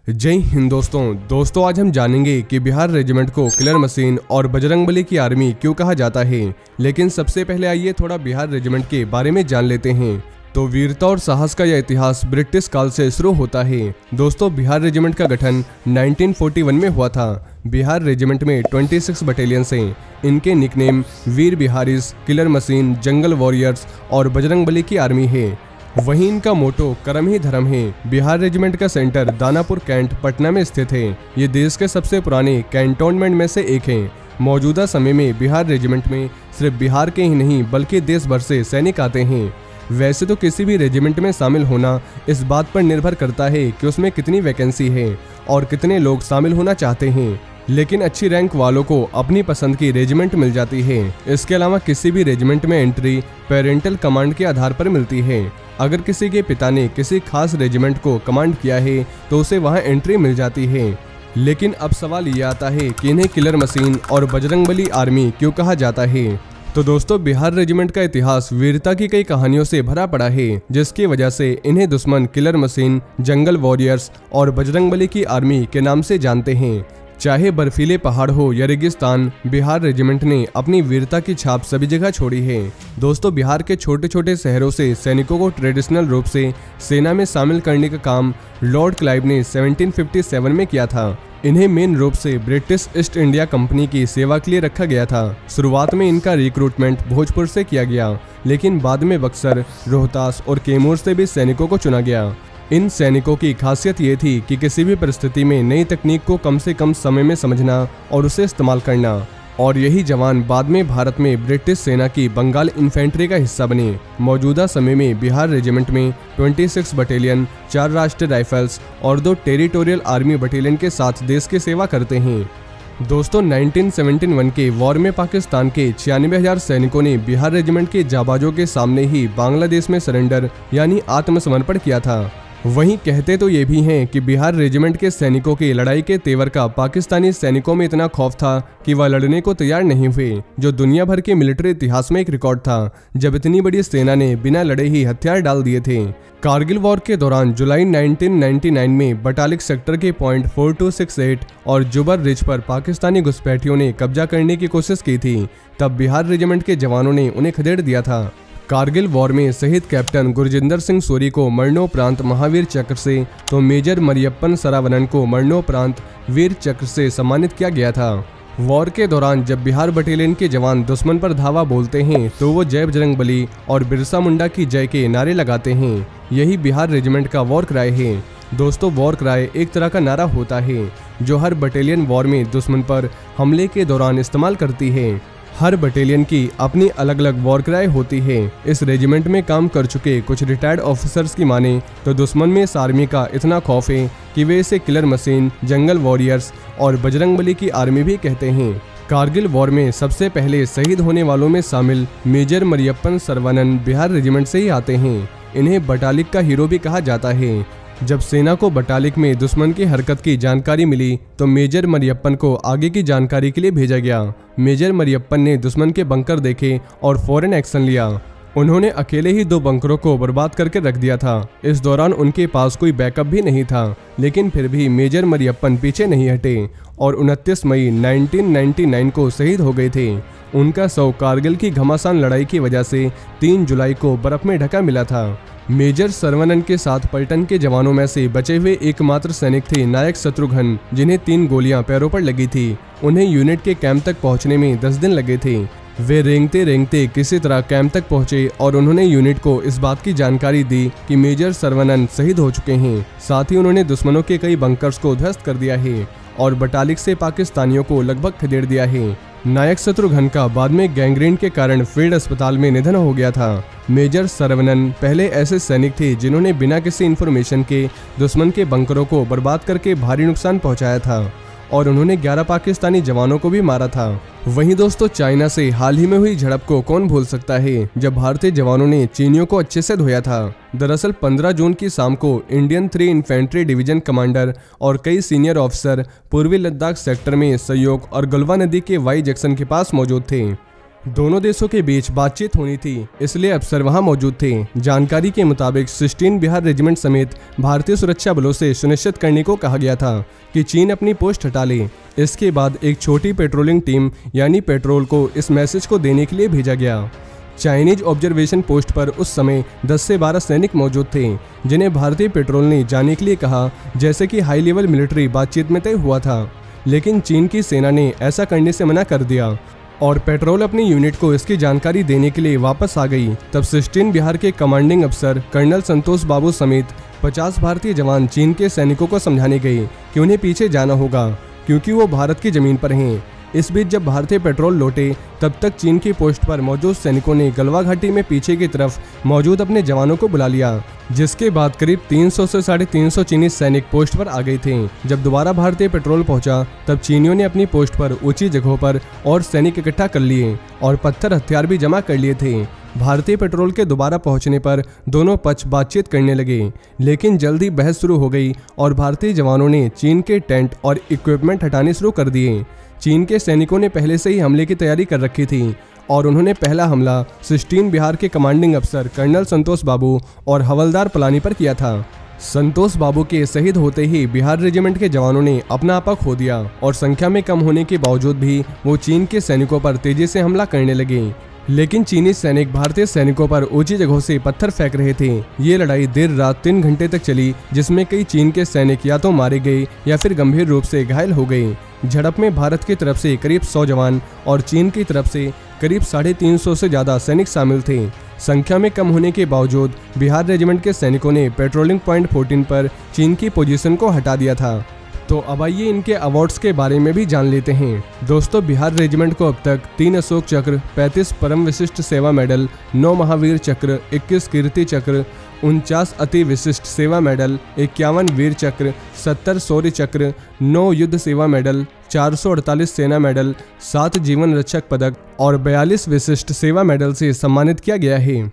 जय हिंद दोस्तों आज हम जानेंगे कि बिहार रेजिमेंट को किलर मशीन और बजरंगबली की आर्मी क्यों कहा जाता है। लेकिन सबसे पहले आइए थोड़ा बिहार रेजिमेंट के बारे में जान लेते हैं। तो वीरता और साहस का यह इतिहास ब्रिटिश काल से शुरू होता है। दोस्तों बिहार रेजिमेंट का गठन 1941 में हुआ था। बिहार रेजिमेंट में 26 बटालियंस हैं। इनके निकनेम वीर बिहारीज, किलर मशीन, जंगल वॉरियर्स और बजरंगबली की आर्मी है। वहीं इनका मोटो कर्म ही धर्म है। बिहार रेजिमेंट का सेंटर दानापुर कैंट पटना में स्थित है। ये देश के सबसे पुराने कैंटोनमेंट में से एक है। मौजूदा समय में बिहार रेजिमेंट में सिर्फ बिहार के ही नहीं बल्कि देश भर से सैनिक आते हैं। वैसे तो किसी भी रेजिमेंट में शामिल होना इस बात पर निर्भर करता है कि उसमें कितनी वैकेंसी है और कितने लोग शामिल होना चाहते हैं, लेकिन अच्छी रैंक वालों को अपनी पसंद की रेजिमेंट मिल जाती है। इसके अलावा किसी भी रेजिमेंट में एंट्री पेरेंटल कमांड के आधार पर मिलती है। अगर किसी के पिता ने किसी खास रेजिमेंट को कमांड किया है तो उसे वहां एंट्री मिल जाती है। लेकिन अब सवाल ये आता है कि इन्हें किलर मशीन और बजरंगबली आर्मी क्यों कहा जाता है। तो दोस्तों बिहार रेजिमेंट का इतिहास वीरता की कई कहानियों से भरा पड़ा है, जिसकी वजह से इन्हें दुश्मन किलर मशीन, जंगल वॉरियर्स और बजरंगबली की आर्मी के नाम से जानते हैं। चाहे बर्फीले पहाड़ हो या रेगिस्तान, बिहार रेजिमेंट ने अपनी वीरता की छाप सभी जगह छोड़ी है। दोस्तों बिहार के छोटे छोटे शहरों से सैनिकों को ट्रेडिशनल रूप से सेना में शामिल करने का काम लॉर्ड क्लाइव ने 1757 में किया था। इन्हें मेन रूप से ब्रिटिश ईस्ट इंडिया कंपनी की सेवा के लिए रखा गया था। शुरुआत में इनका रिक्रूटमेंट भोजपुर से किया गया, लेकिन बाद में बक्सर, रोहतास और कैमूर से भी सैनिकों को चुना गया। इन सैनिकों की खासियत ये थी कि किसी भी परिस्थिति में नई तकनीक को कम से कम समय में समझना और उसे इस्तेमाल करना। और यही जवान बाद में भारत में ब्रिटिश सेना की बंगाल इन्फेंट्री का हिस्सा बने। मौजूदा समय में बिहार रेजिमेंट में 26 बटालियन, 4 राष्ट्रीय राइफल्स और 2 टेरिटोरियल आर्मी बटालियन के साथ देश की सेवा करते हैं। दोस्तों 1971 के वॉर में पाकिस्तान के 96,000 सैनिकों ने बिहार रेजिमेंट के जाबाजों के सामने ही बांग्लादेश में सरेंडर यानी आत्मसमर्पण किया था। वहीं कहते तो ये भी हैं कि बिहार रेजिमेंट के सैनिकों की लड़ाई के तेवर का पाकिस्तानी सैनिकों में इतना खौफ था कि वह लड़ने को तैयार नहीं हुए, जो दुनिया भर के मिलिट्री इतिहास में एक रिकॉर्ड था, जब इतनी बड़ी सेना ने बिना लड़े ही हथियार डाल दिए थे। कारगिल वॉर के दौरान जुलाई 1999 में बटालिक सेक्टर के पॉइंट 4268 और जुबर रिज पर पाकिस्तानी घुसपैठियों ने कब्जा करने की कोशिश की थी। तब बिहार रेजिमेंट के जवानों ने उन्हें खदेड़ दिया था। कारगिल वॉर में शहीद कैप्टन गुरजिंदर सिंह सूरी को मरणोपरांत महावीर चक्र से, तो मेजर मरियप्पन सरावनन को मरणोपरांत वीर चक्र से सम्मानित किया गया था। वॉर के दौरान जब बिहार बटालियन के जवान दुश्मन पर धावा बोलते हैं तो वो जय बजरंगबली और बिरसा मुंडा की जय के नारे लगाते हैं। यही बिहार रेजिमेंट का वॉर क्राई है। दोस्तों वॉर क्राई एक तरह का नारा होता है जो हर बटालियन वॉर में दुश्मन पर हमले के दौरान इस्तेमाल करती है। हर बटालियन की अपनी अलग अलग वॉर क्राई होती है। इस रेजिमेंट में काम कर चुके कुछ रिटायर्ड ऑफिसर्स की माने तो दुश्मन में इस आर्मी का इतना खौफ है कि वे इसे किलर मशीन, जंगल वॉरियर्स और बजरंगबली की आर्मी भी कहते हैं। कारगिल वॉर में सबसे पहले शहीद होने वालों में शामिल मेजर मरियप्पन सरावनन बिहार रेजिमेंट से ही आते हैं। इन्हें बटालिक का हीरो भी कहा जाता है। जब सेना को बटालिक में दुश्मन की हरकत की जानकारी मिली तो मेजर मरियप्पन को आगे की जानकारी के लिए भेजा गया। मेजर मरियप्पन ने दुश्मन के बंकर देखे और फौरन एक्शन लिया। उन्होंने अकेले ही 2 बंकरों को बर्बाद करके रख दिया था। इस दौरान उनके पास कोई बैकअप भी नहीं था, लेकिन फिर भी मेजर मरियप्पन पीछे नहीं हटे और 29 मई 1999 को शहीद हो गए थे। उनका शव कारगिल की घमासान लड़ाई की वजह से 3 जुलाई को बर्फ में ढका मिला था। मेजर सरवनन के साथ पलटन के जवानों में से बचे हुए एकमात्र सैनिक थे नायक शत्रुघ्न, जिन्हें 3 गोलियां पैरों पर लगी थी। उन्हें यूनिट के कैंप तक पहुंचने में 10 दिन लगे थे। वे रेंगते रेंगते किसी तरह कैंप तक पहुंचे और उन्होंने यूनिट को इस बात की जानकारी दी कि मेजर सरवनन शहीद हो चुके हैं। साथ ही उन्होंने दुश्मनों के कई बंकर्स को ध्वस्त कर दिया है और बटालिक से पाकिस्तानियों को लगभग खदेड़ दिया है। नायक शत्रुघ्न का बाद में गैंग्रीन के कारण फील्ड अस्पताल में निधन हो गया था। मेजर सरवनन पहले ऐसे सैनिक थे जिन्होंने बिना किसी इन्फॉर्मेशन के दुश्मन के बंकरों को बर्बाद करके भारी नुकसान पहुंचाया था और उन्होंने 11 पाकिस्तानी जवानों को भी मारा था। वहीं दोस्तों चाइना से हाल ही में हुई झड़प को कौन भूल सकता है, जब भारतीय जवानों ने चीनियों को अच्छे से धोया था। दरअसल 15 जून की शाम को इंडियन 3 इन्फेंट्री डिवीजन कमांडर और कई सीनियर ऑफिसर पूर्वी लद्दाख सेक्टर में सहयोग और गलवा नदी के वाई जंक्शन के पास मौजूद थे। दोनों देशों के बीच बातचीत होनी थी, इसलिए अफसर वहां मौजूद थे। जानकारी के मुताबिक 16 बिहार रेजिमेंट समेत भारतीय सुरक्षा बलों से सुनिश्चित करने को कहा गया था कि चीन अपनी पोस्ट हटा ले। इसके बाद एक छोटी पेट्रोलिंग टीम यानी पेट्रोल को इस मैसेज को देने के लिए भेजा गया। चाइनीज ऑब्जर्वेशन पोस्ट पर उस समय 10 से 12 सैनिक मौजूद थे, जिन्हें भारतीय पेट्रोल ने जाने के लिए कहा, जैसे कि हाई लेवल मिलिट्री बातचीत में तय हुआ था। लेकिन चीन की सेना ने ऐसा करने से मना कर दिया और पेट्रोल अपनी यूनिट को इसकी जानकारी देने के लिए वापस आ गई। तब 16 बिहार के कमांडिंग अफसर कर्नल संतोष बाबू समेत 50 भारतीय जवान चीन के सैनिकों को समझाने गए कि उन्हें पीछे जाना होगा, क्योंकि वो भारत की जमीन पर हैं। इस बीच जब भारतीय पेट्रोल लौटे, तब तक चीन की पोस्ट पर मौजूद सैनिकों ने गलवा घाटी में पीछे की तरफ मौजूद अपने जवानों को बुला लिया, जिसके बाद करीब 300 से 350 चीनी सैनिक पोस्ट पर आ गए थे। जब दोबारा भारतीय पेट्रोल पहुंचा, तब चीनियों ने अपनी पोस्ट पर ऊंची जगहों पर और सैनिक इकट्ठा कर लिए और पत्थर हथियार भी जमा कर लिए थे। भारतीय पेट्रोल के दोबारा पहुंचने पर दोनों पक्ष बातचीत करने लगे, लेकिन जल्दी बहस शुरू हो गई और भारतीय जवानों ने चीन के टेंट और इक्विपमेंट हटाने शुरू कर दिए। चीन के सैनिकों ने पहले से ही हमले की तैयारी कर रखी थी और उन्होंने पहला हमला 16 बिहार के कमांडिंग अफसर कर्नल संतोष बाबू और हवलदार पलानी पर किया था। संतोष बाबू के शहीद होते ही बिहार रेजिमेंट के जवानों ने अपना आपा खो दिया और संख्या में कम होने के बावजूद भी वो चीन के सैनिकों पर तेजी से हमला करने लगे। लेकिन चीनी सैनिक भारतीय सैनिकों पर ऊंची जगहों से पत्थर फेंक रहे थे। ये लड़ाई देर रात 3 घंटे तक चली, जिसमें कई चीन के सैनिक या तो मारे गए या फिर गंभीर रूप से घायल हो गए। झड़प में भारत की तरफ से करीब 100 जवान और चीन की तरफ से करीब 350 से ज़्यादा सैनिक शामिल थे। संख्या में कम होने के बावजूद बिहार रेजिमेंट के सैनिकों ने पेट्रोलिंग पॉइंट 14 पर चीन की पोजीशन को हटा दिया था। तो अब आइए इनके अवार्ड्स के बारे में भी जान लेते हैं। दोस्तों, बिहार रेजिमेंट को अब तक 3 अशोक चक्र, 35 परम विशिष्ट सेवा मेडल, 9 महावीर चक्र, 21 कीर्ति चक्र, 49 अति विशिष्ट सेवा मेडल, 51 वीर चक्र, 70 शौर्य चक्र, 9 युद्ध सेवा मेडल, 448 सेना मेडल, 7 जीवन रक्षक पदक और 42 विशिष्ट सेवा मेडल से सम्मानित किया गया है।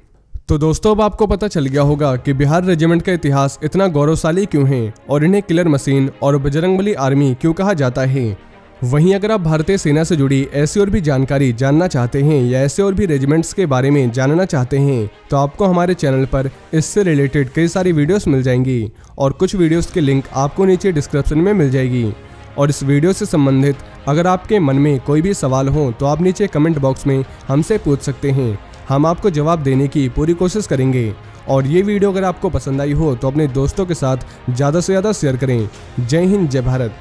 तो दोस्तों, अब आपको पता चल गया होगा कि बिहार रेजिमेंट का इतिहास इतना गौरवशाली क्यों है और इन्हें किलर मशीन और बजरंगबली आर्मी क्यों कहा जाता है। वहीं अगर आप भारतीय सेना से जुड़ी ऐसी और भी जानकारी जानना चाहते हैं या ऐसे और भी रेजिमेंट्स के बारे में जानना चाहते हैं, तो आपको हमारे चैनल पर इससे रिलेटेड कई सारी वीडियोस मिल जाएंगी और कुछ वीडियोस के लिंक आपको नीचे डिस्क्रिप्शन में मिल जाएगी। और इस वीडियो से संबंधित अगर आपके मन में कोई भी सवाल हो तो आप नीचे कमेंट बॉक्स में हमसे पूछ सकते हैं। हम आपको जवाब देने की पूरी कोशिश करेंगे। और ये वीडियो अगर आपको पसंद आई हो तो अपने दोस्तों के साथ ज़्यादा से ज़्यादा शेयर करें। जय हिंद, जय भारत।